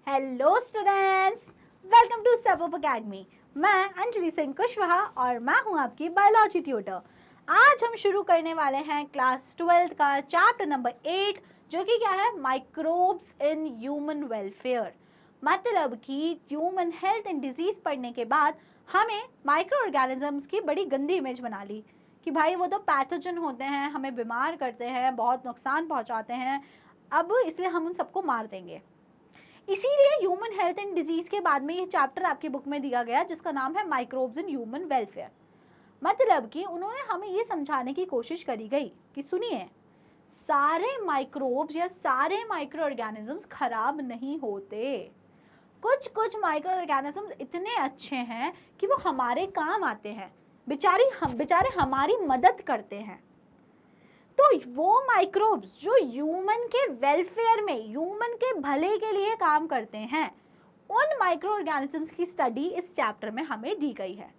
Hello students, welcome to Step Up Academy. मैं अंजलि सिंह कुशवाहा और मैं हूं आपकी बायोलॉजी ट्यूटर। आज हम शुरू करने वाले हैं क्लास 12 का चैप्टर नंबर 8, जो कि क्या है, माइक्रोब्स इन ह्यूमन वेलफेयर। मतलब कि ह्यूमन हेल्थ एंड डिजीज पढ़ने के बाद हमें माइक्रो ऑर्गेनिजम्स की बड़ी गंदी इमेज बना ली कि भाई वो तो पैथोजन होते हैं, हमें बीमार करते हैं, बहुत नुकसान पहुंचाते हैं, अब इसलिए हम उन सबको मार देंगे। इसीलिए ह्यूमन हेल्थ एंड डिजीज के बाद में ये चैप्टर आपकी बुक में दिया गया जिसका नाम है माइक्रोब्स इन ह्यूमन वेलफेयर। मतलब कि उन्होंने हमें ये समझाने की कोशिश करी गई कि सुनिए, सारे माइक्रोब्स या सारे माइक्रो ऑर्गेनिजम्स खराब नहीं होते। कुछ कुछ माइक्रो ऑर्गेनिजम्स इतने अच्छे हैं कि वो हमारे काम आते हैं, बेचारे हमारी मदद करते हैं। तो वो माइक्रोब्स जो ह्यूमन के वेलफेयर में, ह्यूमन के भले के लिए काम करते हैं, उन माइक्रो ऑर्गेनिजम्स की स्टडी इस चैप्टर में हमें दी गई है।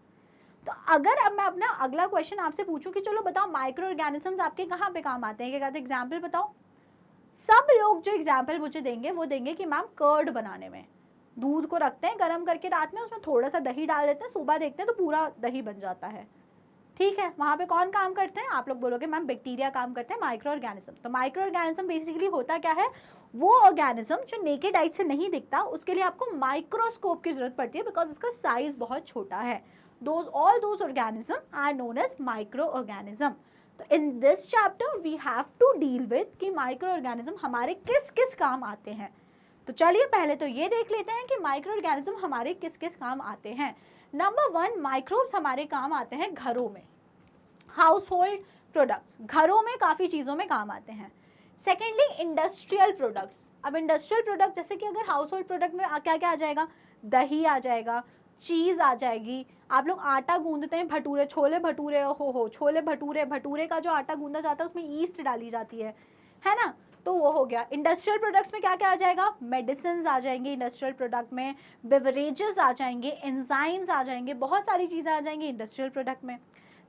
तो अगर अब मैं अपना अगला क्वेश्चन आपसे पूछूं कि चलो बताओ माइक्रो ऑर्गेनिजम्स आपके कहाँ पे काम आते हैं, क्या कहते हैं, एग्जाम्पल बताओ। सब लोग जो एग्जाम्पल मुझे देंगे वो देंगे कि मैम कर्ड बनाने में, दूध को रखते हैं गर्म करके रात में, उसमें थोड़ा सा दही डाल देते हैं, सुबह देखते हैं तो पूरा दही बन जाता है। ठीक है, वहां पे कौन काम करते हैं? आप लोग बोलोगे मैम बैक्टीरिया काम करते हैं, माइक्रो ऑर्गेनिज्म। तो माइक्रो ऑर्गेनिज्म बेसिकली होता क्या है, वो ऑर्गेनिज्म जो नेकेड आई से नहीं दिखता, उसके लिए आपको माइक्रोस्कोप की जरूरत पड़ती है बिकॉज उसका साइज बहुत छोटा है। All those organism are known as microorganism. तो in this chapter we have to deal with कि माइक्रो ऑर्गेनिज्म हमारे किस किस काम आते हैं। तो चलिए पहले तो ये देख लेते हैं कि माइक्रो ऑर्गेनिज्म हमारे किस किस काम आते हैं। नंबर 1, माइक्रोब्स हमारे काम आते हैं घरों में, हाउस होल्ड प्रोडक्ट्स, घरों में काफ़ी चीज़ों में काम आते हैं। Secondly, industrial products. अब इंडस्ट्रियल प्रोडक्ट जैसे कि अगर हाउस होल्ड प्रोडक्ट में क्या क्या आ जाएगा, दही आ जाएगा, चीज़ आ जाएगी, आप लोग आटा गूंदते हैं, भटूरे, छोले भटूरे, हो छोले भटूरे, भटूरे का जो आटा गूंदा जाता है उसमें ईस्ट डाली जाती है ना, तो वो हो गया। इंडस्ट्रियल प्रोडक्ट्स में क्या क्या आ जाएगा, मेडिसिन आ जाएंगे इंडस्ट्रियल प्रोडक्ट में, बेवरेजेस आ जाएंगे, एंजाइम्स आ जाएंगे, बहुत सारी चीज़ें आ जाएंगी इंडस्ट्रियल प्रोडक्ट में।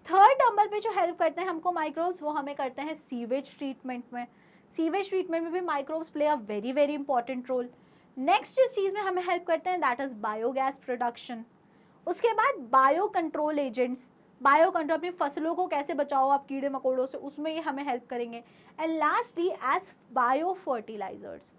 थर्ड नंबर पे जो हेल्प करते हैं हमको माइक्रोब्स, वो हमें करते हैं सीवेज ट्रीटमेंट में। सीवेज ट्रीटमेंट में भी microbes play a very very important role. Next जिस चीज़ में हमें हेल्प करते हैं दैट इज बायोगैस प्रोडक्शन। उसके बाद bio control agents, bio control, अपनी फसलों को कैसे बचाओ आप कीड़े मकोड़ों से, उसमें ये हमें हेल्प करेंगे। And lastly as bio fertilisers,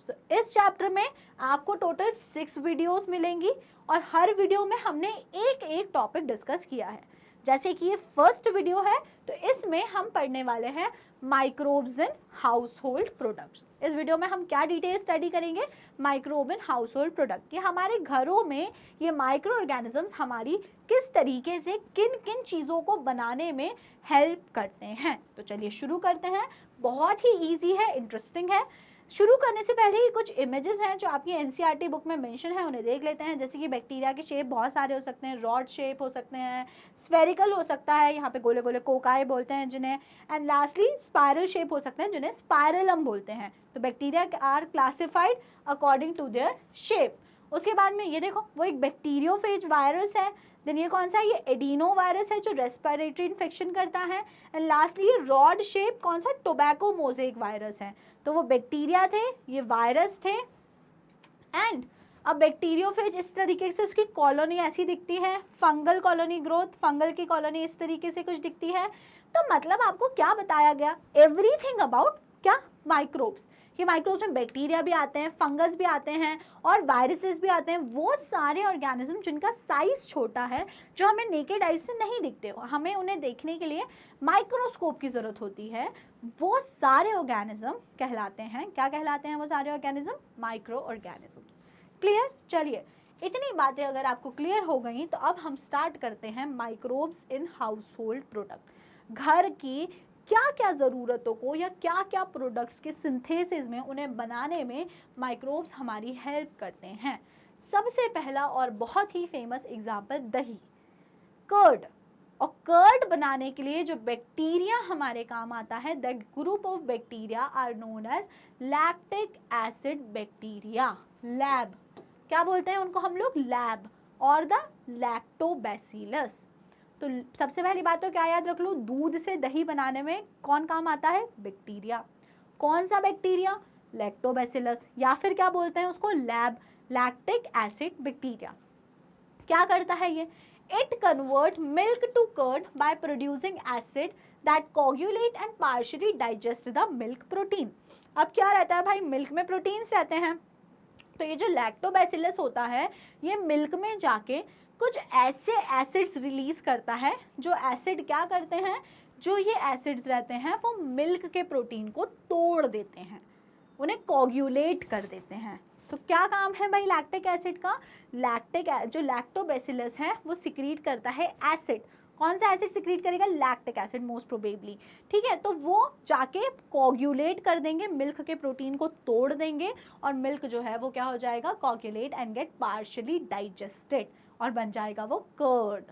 तो इस चैप्टर में आपको टोटल 6 वीडियोस मिलेंगी और हर वीडियो में हमने एक एक टॉपिक डिस्कस किया है। जैसे कि ये फर्स्ट वीडियो है तो इसमें हम पढ़ने वाले हैं microbes in house hold products. इस वीडियो में हम क्या डिटेल स्टडी करेंगे, microbe in house hold product, कि हमारे घरों में ये माइक्रो ऑर्गेनिजम्स हमारी किस तरीके से किन किन चीज़ों को बनाने में हेल्प करते हैं। तो चलिए शुरू करते हैं। बहुत ही ईजी है, इंटरेस्टिंग है। शुरू करने से पहले ही कुछ इमेजेस हैं जो आपकी एनसीईआरटी बुक में मेंशन है, उन्हें देख लेते हैं। जैसे कि बैक्टीरिया के शेप बहुत सारे हो सकते हैं, रॉड शेप हो सकते हैं, स्फेरिकल हो सकता है, यहाँ पे गोले गोले कोकाई बोलते हैं जिन्हें, एंड लास्टली स्पाइरल शेप हो सकते हैं जिन्हें स्पाइरलम बोलते हैं। तो bacteria are classified according to their shape. उसके बाद में ये देखो, वो एक बैक्टीरियोफेज वायरस है। देन ये कौन सा है, ये एडिनो वायरस है जो रेस्पिरेटरी इन्फेक्शन करता है। एंड लास्टली ये रॉड शेप कौन सा, टोबैको मोज़ेक वायरस है। तो वो बैक्टीरिया थे, ये वायरस थे। एंड अब बैक्टीरियोफेज इस तरीके से उसकी कॉलोनी ऐसी दिखती है, फंगल कॉलोनी ग्रोथ, फंगल की कॉलोनी इस तरीके से कुछ दिखती है। तो मतलब आपको क्या बताया गया, एवरीथिंग अबाउट क्या, माइक्रोब्स। ये माइक्रोब्स में बैक्टीरिया भी आते हैं, फंगस भी आते हैं और वायरसेस भी आते हैं। वो सारे ऑर्गेनिज्म जिनका साइज छोटा है, जो हमें नेकेड आई से नहीं दिखते, हमें उन्हें देखने के लिए माइक्रोस्कोप की जरूरत होती है, वो सारे ऑर्गेनिज्म कहलाते हैं, क्या कहलाते हैं वो सारे ऑर्गेनिज्म, माइक्रो ऑर्गेनिजम्स। क्लियर? चलिए, इतनी बातें अगर आपको क्लियर हो गई तो अब हम स्टार्ट करते हैं microbes in house hold product. घर की क्या क्या ज़रूरतों को या क्या क्या प्रोडक्ट्स के सिंथेसिस में, उन्हें बनाने में माइक्रोब्स हमारी हेल्प करते हैं। सबसे पहला और बहुत ही फेमस एग्जाम्पल दही, कर्ड। और कर्ड बनाने के लिए जो बैक्टीरिया हमारे काम आता है, that group of bacteria are known as lactic acid bacteria. LAB, क्या बोलते हैं उनको हम लोग, लैब, और द लैक्टोबैसिलस। तो सबसे पहली बात तो क्या याद रख लो, दूध से दही बनाने में कौन काम आता है, बैक्टीरिया। कौन सा बैक्टीरिया, लैक्टोबैसिलस, या फिर क्या बोलते हैं उसको, लैक्टिक एसिड बैक्टीरिया। क्या करता है ये, it convert milk to curd by producing acid that coagulate and partially digest the milk protein. अब क्या रहता है भाई, मिल्क में प्रोटीन्स रहते हैं, तो ये जो लैक्टोबैसिलस होता है ये मिल्क में जाके कुछ ऐसे एसिड्स रिलीज करता है, जो एसिड क्या करते हैं, जो ये एसिड्स रहते हैं वो मिल्क के प्रोटीन को तोड़ देते हैं, उन्हें कोगुलेट कर देते हैं। तो क्या काम है भाई लैक्टिक एसिड का, जो लैक्टोबैसिलस है वो सिक्रीट करता है एसिड। कौन सा एसिड सिक्रीट करेगा, लैक्टिक एसिड मोस्ट प्रोबेबली, ठीक है। तो वो जाके कोगुलेट कर देंगे, मिल्क के प्रोटीन को तोड़ देंगे, और मिल्क जो है वो क्या हो जाएगा, coagulate and get partially digested, और बन जाएगा वो कर्ड।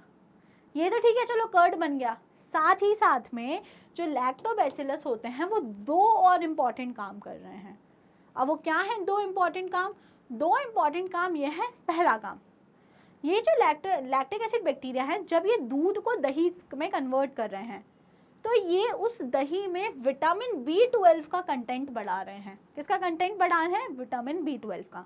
ये तो ठीक है, चलो कर्ड बन गया। साथ ही साथ में जो लैक्टोबैसिलस होते हैं वो दो और इम्पॉर्टेंट काम कर रहे हैं। अब वो क्या है दो इम्पॉर्टेंट काम ये है, पहला काम, ये जो लैक्टिक एसिड बैक्टीरिया है, जब ये दूध को दही में कन्वर्ट कर रहे हैं तो ये उस दही में विटामिन B12 का कंटेंट बढ़ा रहे हैं। किसका कंटेंट बढ़ा रहे हैं, विटामिन B12 का,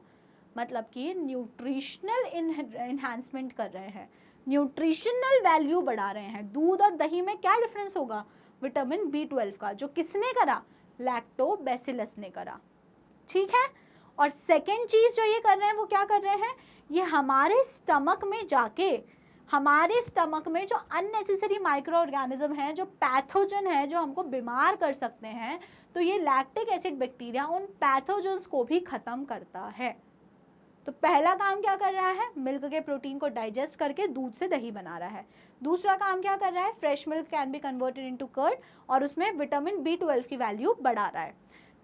मतलब कि न्यूट्रिशनल इन्हांसमेंट कर रहे हैं, न्यूट्रिशनल वैल्यू बढ़ा रहे हैं। दूध और दही में क्या डिफरेंस होगा, विटामिन B12 का, जो किसने करा, लैक्टोबैसिलस ने करा, ठीक है। और सेकेंड चीज जो ये कर रहे हैं वो क्या कर रहे हैं, ये हमारे स्टमक में जाके, हमारे स्टमक में जो अननेसेसरी माइक्रो ऑर्गेनिज्म है, जो पैथोजन है, जो हमको बीमार कर सकते हैं, तो ये लैक्टिक एसिड बैक्टीरिया उन पैथोजन्स को भी खत्म करता है। तो पहला काम क्या कर रहा है, मिल्क के प्रोटीन को डाइजेस्ट करके दूध से दही बना रहा है। दूसरा काम क्या कर रहा है, fresh milk can be converted into curd, और उसमें विटामिन B12 की वैल्यू बढ़ा रहा है।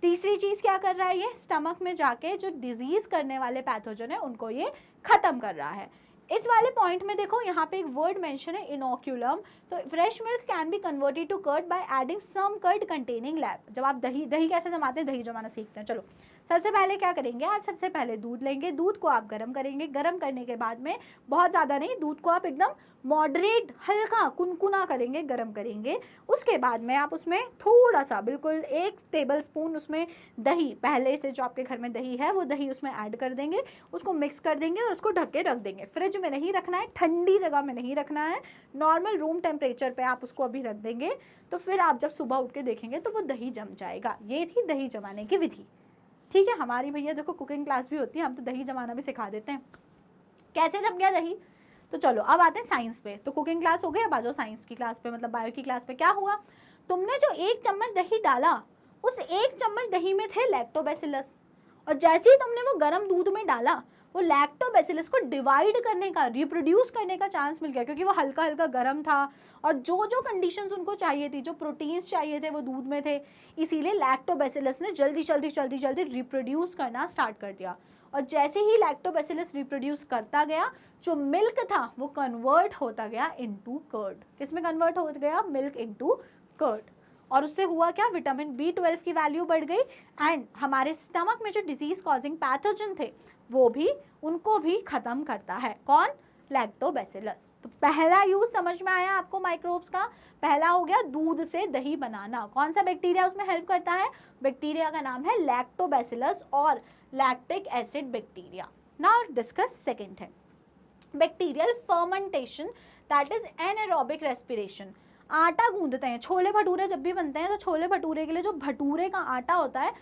तीसरी चीज क्या कर रहा है, ये स्टमक में जाके जो डिजीज करने वाले पैथोजन है उनको ये खत्म कर रहा है। इस वाले पॉइंट में देखो यहाँ पे एक वर्ड मेंशन है, इनोक्यूलम। तो fresh milk can be converted to curd by adding some curd containing LAB. जब आप दही कैसे जमाते हैं, दही जमाना सीखते हैं, चलो सबसे पहले क्या करेंगे, आज सबसे पहले दूध लेंगे, दूध को आप गर्म करेंगे, गर्म करने के बाद में बहुत ज़्यादा नहीं, दूध को आप एकदम मॉडरेट हल्का कुनकुना करेंगे, गर्म करेंगे। उसके बाद में आप उसमें थोड़ा सा, बिल्कुल 1 टेबल स्पून उसमें दही, पहले से जो आपके घर में दही है वो दही उसमें ऐड कर देंगे, उसको मिक्स कर देंगे और उसको ढक के रख देंगे। फ्रिज में नहीं रखना है, ठंडी जगह में नहीं रखना है, नॉर्मल रूम टेम्परेचर पे आप उसको अभी रख देंगे। तो फिर आप जब सुबह उठ के देखेंगे तो वो दही जम जाएगा। ये थी दही जमाने की विधि, ठीक है। हमारी भैया देखो कुकिंग क्लास भी होती है, हम तो दही जमाना भी सिखा देते हैं, कैसे जम गया दही। तो चलो अब आते हैं साइंस पे। तो कुकिंग क्लास हो गई, अब आ जाओ साइंस की क्लास पे, मतलब बायो की क्लास पे। क्या हुआ, तुमने जो 1 चम्मच दही डाला, उस 1 चम्मच दही में थे लैक्टोबैसिलस, और जैसे ही तुमने वो गर्म दूध में डाला, वो लैक्टोबैसिलस को डिवाइड करने का, रिप्रोड्यूस करने का चांस मिल गया, क्योंकि वो हल्का हल्का गर्म था और जो जो कंडीशंस उनको चाहिए थी, जो प्रोटीन्स चाहिए थे वो दूध में थे, इसीलिए लैक्टोबैसिलस ने जल्दी जल्दी जल्दी जल्दी रिप्रोड्यूस करना स्टार्ट कर दिया। और जैसे ही लैक्टोबैसिलस रिप्रोड्यूस करता गया, जो मिल्क था वो कन्वर्ट होता गया इनटू कर्ड। किसमें कन्वर्ट हो गया, मिल्क इनटू कर्ड। और उससे हुआ क्या, विटामिन B12 की वैल्यू बढ़ गई, एंड हमारे स्टमक में जो डिजीज कॉजिंग पैथोजन थे वो भी, उनको भी खत्म करता है। कौन, लैक्टोबैसिलस। तो पहला यूज समझ में आया आपको माइक्रोब्स का, पहला हो गया दूध से दही बनाना। कौन सा बैक्टीरिया उसमें हेल्प करता है, बैक्टीरिया का नाम है लैक्टोबैसिलस और lactic acid bacteria. Now discuss second है bacterial fermentation, that is anaerobic respiration. आटा गूंदते हैं, छोले भटूरे जब भी बनते हैं तो छोले भटूरे के लिए जो भटूरे का आटा होता है,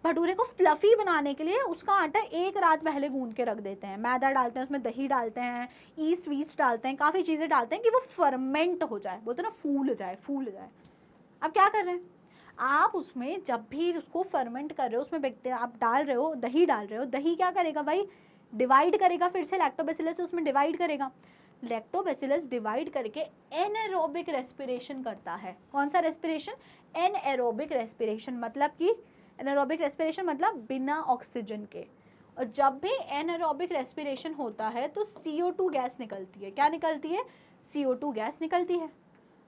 भटूरे को फ्लफी बनाने के लिए उसका आटा 1 रात पहले गूंद के रख देते हैं। मैदा डालते हैं, उसमें दही डालते हैं, ईस्ट वीस्ट डालते हैं, काफ़ी चीज़ें डालते हैं कि वो फर्मेंट हो जाए, बोलते हैं ना फूल जाए। अब क्या कर रहे हैं आप, उसमें जब भी उसको फर्मेंट कर रहे हो, उसमें आप डाल रहे हो, दही डाल रहे हो, दही क्या करेगा भाई, डिवाइड करेगा, फिर से लैक्टोबैसिलस उसमें डिवाइड करेगा। लैक्टोबैसिलस डिवाइड करके एनारोबिक रेस्पिरेशन करता है। कौन सा रेस्पिरेशन, एनारोबिक रेस्पिरेशन, मतलब कि एनारोबिक रेस्पिरेशन मतलब बिना ऑक्सीजन के। और जब भी एनारोबिक रेस्पिरेशन होता है तो CO2 गैस निकलती है। क्या निकलती है, CO2 गैस निकलती है।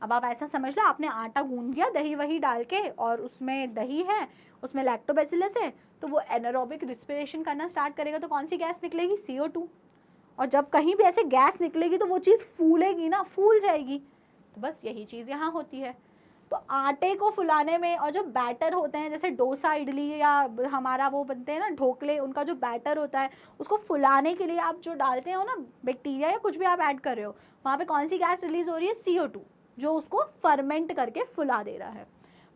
अब आप ऐसा समझ लो, आपने आटा गूंद दिया दही वही डाल के, और उसमें दही है, उसमें लैक्टोबैसिलस है, तो वो एनारोबिक रेस्पिरेशन करना स्टार्ट करेगा, तो कौन सी गैस निकलेगी, CO2। और जब कहीं भी ऐसे गैस निकलेगी तो वो चीज़ फूलेगी ना, फूल जाएगी। तो बस यही चीज़ यहाँ होती है। तो आटे को फुलाने में और जो बैटर होते हैं जैसे डोसा इडली या हमारा वो बनते हैं ना ढोकले, उनका जो बैटर होता है उसको फुलाने के लिए आप जो डालते हो ना बैक्टीरिया या कुछ भी आप ऐड कर रहे हो, वहाँ पे कौन सी गैस रिलीज हो रही है, CO2, जो उसको फर्मेंट करके फुला दे रहा है।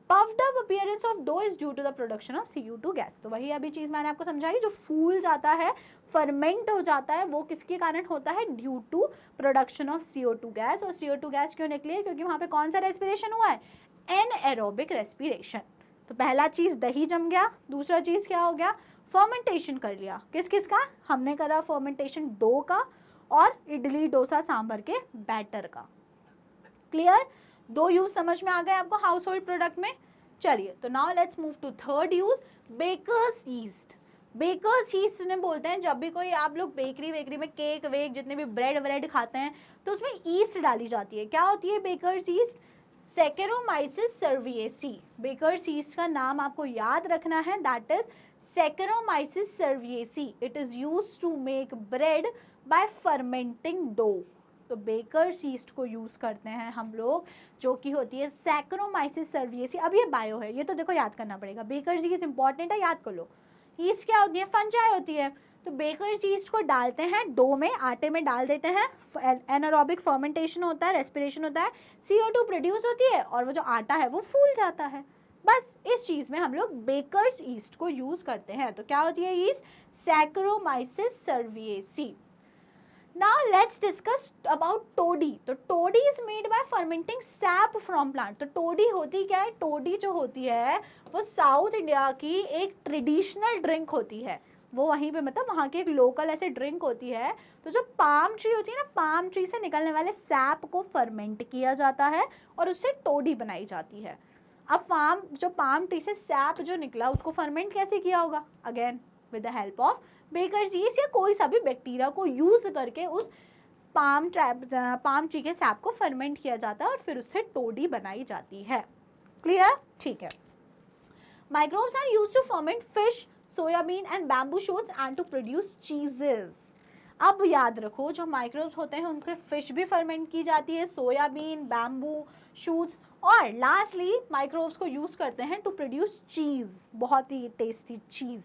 Puffed up appearance of dough is due to the production of CO2 gas. तो वही अभी चीज मैंने आपको समझाई, जो फूल जाता है, फर्मेंट हो जाता है, वो किसके कारण होता है, due to production of CO2 gas. और CO2 गैस क्यों निकली है, क्योंकि वहां पे कौन सा रेस्पिरेशन हुआ है, एनएरोबिक रेस्पिरेशन। तो पहला चीज दही जम गया, दूसरा चीज क्या हो गया, फर्मेंटेशन कर लिया। किस किस का, हमने करा फर्मेंटेशन डो का और इडली डोसा सांभर के बैटर का। क्लियर, दो यूज समझ में आ गए आपको हाउस होल्ड प्रोडक्ट में। चलिए, तो now let's move to third use, baker's yeast. Baker's yeast ने बोलते हैं जब भी कोई आप लोग बेकरी वेकरी में केक वेक जितने भी ब्रेड व्रेड खाते हैं तो उसमें ईस्ट डाली जाती है। क्या होती है baker's yeast, saccharomyces cerevisiae. Baker's yeast का नाम आपको याद रखना है, that is saccharomyces cerevisiae. It is used to make bread by fermenting dough. तो बेकर्स ईस्ट को यूज करते हैं हम लोग, जो कि होती है सैक्रोमाइसिस सर्विएसी। अब ये बायो है, ये तो देखो याद करना पड़ेगा, बेकर्स ईस्ट इंपॉर्टेंट है, याद कर लो। ईस्ट क्या होती है, फंजाई होती है। तो बेकर्स ईस्ट को डालते हैं डो में, आटे में डाल देते हैं, एनारोबिक फर्मेंटेशन होता है, रेस्पिरेशन होता है, CO2 प्रोड्यूस होती है और वो जो आटा है वो फूल जाता है। बस इस चीज में हम लोग बेकर्स ईस्ट को यूज करते हैं। तो क्या होती है yeast, saccharomyces cerevisiae. Now let's discuss about toddy। तो toddy is made by fermenting sap from plant। तो toddy होती क्या है, toddy जो होती है वो साउथ इंडिया की एक ट्रेडिशनल ड्रिंक होती है। वो वहीं पे मतलब वहाँ की एक लोकल ऐसे ड्रिंक होती है। तो जो पाम ट्री होती है ना, पाम ट्री से निकलने वाले सैप को फर्मेंट किया जाता है और उससे टोडी बनाई जाती है। अब पाम ट्री से सैप जो निकला उसको फर्मेंट कैसे किया होगा, again with the help of baker's yeast या कोई सा भी बैक्टीरिया को यूज करके उस पाम ट्री के सैप को फर्मेंट किया जाता है और फिर उससे टोडी बनाई जाती है। क्लियर, ठीक है। Microbes are used to ferment fish, soybean and bamboo shoots and to produce cheeses. अब याद रखो, जो माइक्रोब्स होते हैं उनके फिश भी फर्मेंट की जाती है, सोयाबीन, बैम्बू शूट्स, और लास्टली माइक्रोब्स को यूज करते हैं टू प्रोड्यूस चीज, बहुत ही टेस्टी चीज।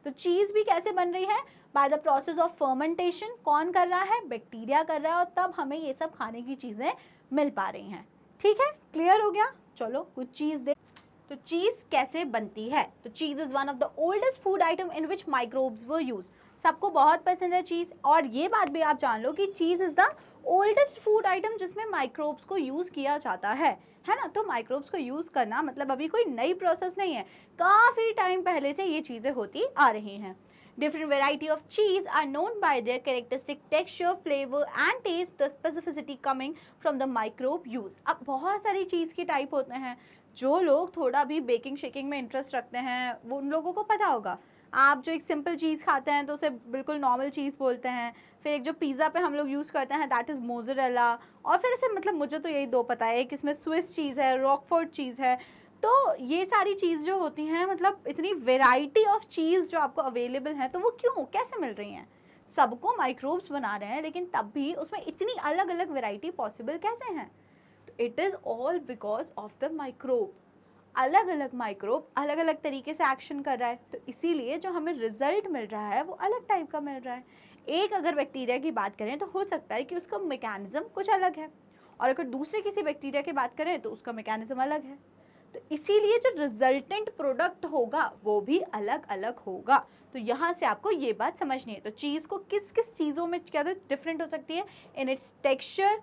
तो चीज भी कैसे बन रही है, by the process of fermentation. कौन कर रहा है, बैक्टीरिया कर रहा है, और तब हमें ये सब खाने की चीजें मिल पा रही हैं। ठीक है, क्लियर हो गया। चलो कुछ चीज देख। तो चीज कैसे बनती है, तो चीज is one of the oldest food item in which microbes were used. सबको बहुत पसंद है चीज, और ये बात भी आप जान लो कि चीज is the oldest food item जिसमें माइक्रोब्स को यूज किया जाता है ना। तो माइक्रोब्स को यूज करना मतलब अभी कोई नई प्रोसेस नहीं है, काफी टाइम पहले से ये चीजें होती आ रही हैं। Different variety of cheese are known by their characteristic texture, flavor and taste, the specificity coming from the microbe use। अब बहुत सारी चीज़ के टाइप होते हैं। जो लोग थोड़ा भी बेकिंग शेकिंग में इंटरेस्ट रखते हैं वो उन लोगों को पता होगा। आप जो एक सिंपल चीज़ खाते हैं तो उसे बिल्कुल नॉर्मल चीज़ बोलते हैं। फिर एक जो पिज़्ज़ा पे हम लोग यूज़ करते हैं दैट इज़ मोज़रेला, और फिर ऐसे मतलब मुझे तो यही दो पता है कि इसमें स्विस चीज़ है, रॉकफोर्ड चीज़ है। तो ये सारी चीज़ जो होती हैं, मतलब इतनी वेराइटी ऑफ चीज़ जो आपको अवेलेबल है, तो वो क्यों कैसे मिल रही हैं, सबको माइक्रोब्स बना रहे हैं, लेकिन तब भी उसमें इतनी अलग अलग वेराइटी पॉसिबल कैसे हैं। तो it is all because of the microbe. अलग अलग माइक्रोब अलग अलग तरीके से एक्शन कर रहा है, तो इसीलिए जो हमें रिजल्ट मिल रहा है वो अलग टाइप का मिल रहा है। एक अगर बैक्टीरिया की बात करें तो हो सकता है कि उसका मैकेनिज्म कुछ अलग है, और अगर दूसरे किसी बैक्टीरिया की बात करें तो उसका मैकेनिज्म अलग है। तो इसीलिए जो रिजल्टेंट प्रोडक्ट होगा वो भी अलग अलग होगा। तो यहाँ से आपको ये बात समझनी है। तो चीज़ को किस किस चीज़ों में क्या डिफरेंट हो सकती है, in its texture,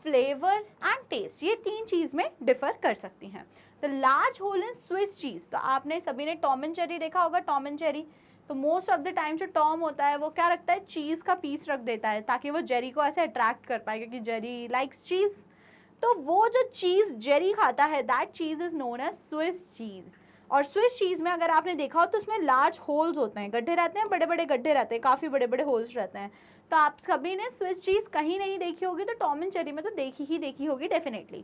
flavour and taste, ये तीन चीज़ में डिफर कर सकती हैं। The large hole in Swiss cheese, तो आपने सभी ने टॉम एंड जेरी देखा होगा। टॉम एंड जेरी, तो मोस्ट ऑफ द टाइम जो टॉम होता है वो क्या रखता है, चीज़ का पीस रख देता है ताकि वो जेरी को ऐसे अट्रैक्ट कर पाए, क्योंकि जेरी लाइक्स चीज़। तो वो जो चीज़ जेरी खाता है that cheese is known as Swiss cheese. और स्विस चीज़ में अगर आपने देखा हो तो उसमें लार्ज होल्स होते हैं, गड्ढे रहते हैं, बड़े बड़े गड्ढे रहते हैं, काफ़ी बड़े बड़े होल्स रहते हैं। तो आप कभी ने स्विस चीज़ कहीं नहीं देखी होगी, तो टॉम एंड जेरी में तो देखी होगी डेफिनेटली।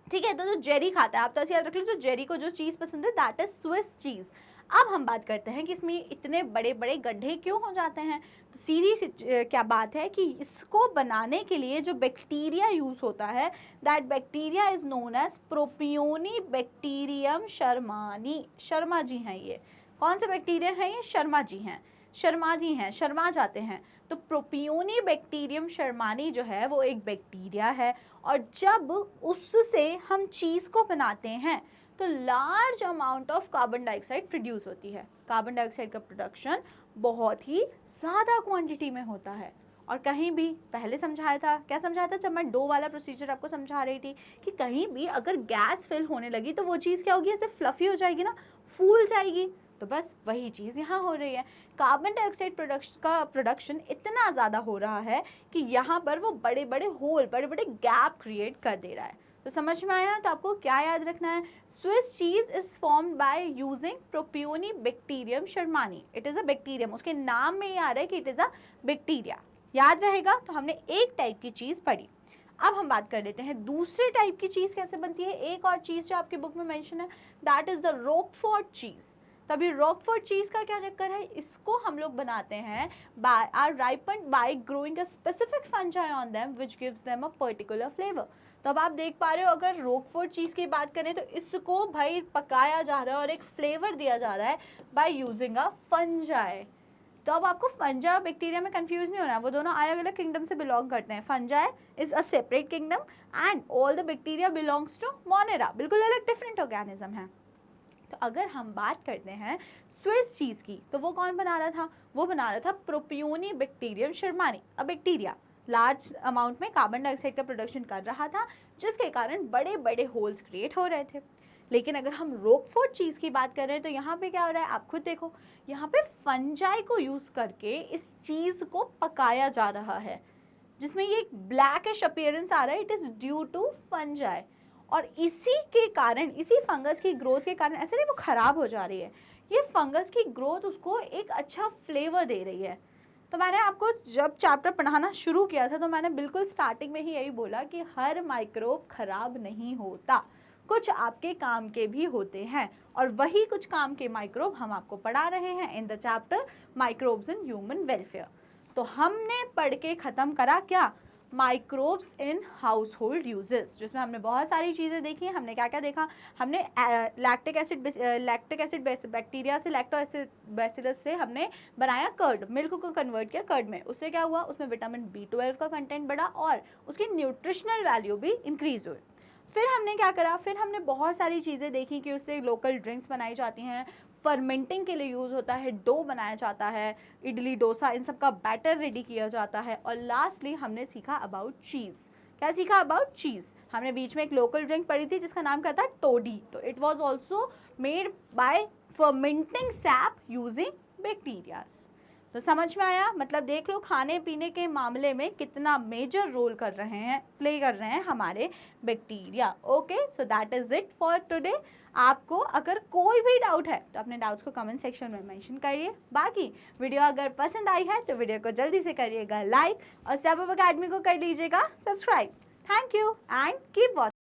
ठीक है, तो जो जेरी खाता है, आप तो ऐसे याद रख लो, जो जेरी को जो चीज़ पसंद है दैट इज स्विस चीज़। अब हम बात करते हैं कि इसमें इतने बड़े बड़े गड्ढे क्यों हो जाते हैं। तो सीधी सी क्या बात है कि इसको बनाने के लिए जो बैक्टीरिया यूज होता है, that bacteria is known as propionibacterium shermanii. Sharma ji हैं ये। कौन से बैक्टीरिया हैं ये? शर्मा जी हैं। शर्मा जी हैं, शर्मा जाते हैं। तो प्रोपियोनिबैक्टीरियम शर्मानी जो है वो एक बैक्टीरिया है, और जब उससे हम चीज़ को बनाते हैं तो large amount of carbon dioxide produce होती है। कार्बन डाइऑक्साइड का प्रोडक्शन बहुत ही ज़्यादा क्वांटिटी में होता है। और कहीं भी पहले समझाया था, क्या समझाया था जब मैं डो वाला प्रोसीजर आपको समझा रही थी, कि कहीं भी अगर गैस फिल होने लगी तो वो चीज़ क्या होगी, ऐसे फ्लफी हो जाएगी ना, फूल जाएगी। तो बस वही चीज़ यहाँ हो रही है। कार्बन डाइऑक्साइड प्रोडक्शन इतना ज़्यादा हो रहा है कि यहाँ पर वो बड़े बड़े होल, बड़े बड़े गैप क्रिएट कर दे रहा है। तो समझ में आया? तो आपको क्या याद रखना है? Swiss cheese is formed by using propionibacterium shermanii. It is a bacterium, उसके नाम में ही आ रहा है कि इट इज अ बैक्टीरिया। याद रहेगा? तो हमने एक टाइप की चीज पढ़ी। अब हम बात कर लेते हैं दूसरे टाइप की चीज कैसे बनती है। एक और चीज जो आपकी बुक में मेंशन है, दैट इज द रॉकफोर्ट चीज। तभी रॉकफोर्ट चीज का क्या चक्कर है, इसको हम लोग बनाते हैं by are ripened by growing a specific fungi on them which gives them a particular flavour. तो अब आप देख पा रहे हो, अगर रॉकफोर्ट चीज की बात करें तो इसको भाई पकाया जा रहा है और एक फ्लेवर दिया जा रहा है बाय यूजिंग अ फंजाई। तो अब आपको फंजाई और बैक्टीरिया में कंफ्यूज नहीं होना, वो दोनों अलग अलग किंगडम से बिलोंग करते हैं। Fungi is a separate kingdom and all the bacteria belongs to Monera, बिल्कुल अलग डिफरेंट ऑर्गेनिज्म है। तो अगर हम बात करते हैं स्विस चीज़ की, तो वो कौन बना रहा था? वो बना रहा था propionibacterium shermanii, a bacteria large amount में कार्बन डाइऑक्साइड का प्रोडक्शन कर रहा था, जिसके कारण बड़े बड़े होल्स क्रिएट हो रहे थे। लेकिन अगर हम रॉकफोर्ट चीज़ की बात कर रहे हैं तो यहाँ पे क्या हो रहा है, आप खुद देखो, यहाँ पे फंजाई को यूज़ करके इस चीज़ को पकाया जा रहा है, जिसमें ये एक ब्लैकिश अपीयरेंस आ रहा है। It is due to fungi. और इसी के कारण, इसी फंगस की ग्रोथ के कारण, ऐसे नहीं वो ख़राब हो जा रही है, ये फंगस की ग्रोथ उसको एक अच्छा फ्लेवर दे रही है। तो मैंने आपको जब चैप्टर पढ़ाना शुरू किया था तो मैंने बिल्कुल स्टार्टिंग में ही यही बोला कि हर माइक्रोब खराब नहीं होता, कुछ आपके काम के भी होते हैं, और वही कुछ काम के माइक्रोब हम आपको पढ़ा रहे हैं in the chapter microbes in human welfare. तो हमने पढ़ के ख़त्म करा क्या, microbes in house hold uses, जिसमें हमने बहुत सारी चीज़ें देखी। हमने क्या क्या देखा? हमने लैक्टिक एसिड बैक्टीरिया से, लैक्टोबैसिलस से हमने बनाया कर्ड, मिल्क को कन्वर्ट किया कर्ड में। उससे क्या हुआ, उसमें विटामिन B12 का कंटेंट बढ़ा और उसकी न्यूट्रिशनल वैल्यू भी इंक्रीज हुई। फिर हमने क्या करा, फिर हमने बहुत सारी चीज़ें देखी कि उससे लोकल ड्रिंक्स बनाई जाती हैं, फर्मेंटिंग के लिए यूज़ होता है, डो बनाया जाता है, इडली डोसा इन सब का बैटर रेडी किया जाता है। और लास्टली हमने सीखा अबाउट चीज़। क्या सीखा? अबाउट चीज़। हमने बीच में एक लोकल ड्रिंक पढ़ी थी जिसका नाम क्या था, टोडी। तो it was also made by fermenting SAP using bacterias. तो समझ में आया? मतलब देख लो, खाने पीने के मामले में कितना मेजर रोल कर रहे हैं, प्ले कर रहे हैं हमारे bacteria. Okay, so that is it for today. आपको अगर कोई भी डाउट है तो अपने डाउट्स को कमेंट सेक्शन में मेंशन करिए। बाकी वीडियो अगर पसंद आई है तो वीडियो को जल्दी से करिएगा लाइक, और स्टेप अप अकेडमी को कर लीजिएगा subscribe. Thank you and keep watching.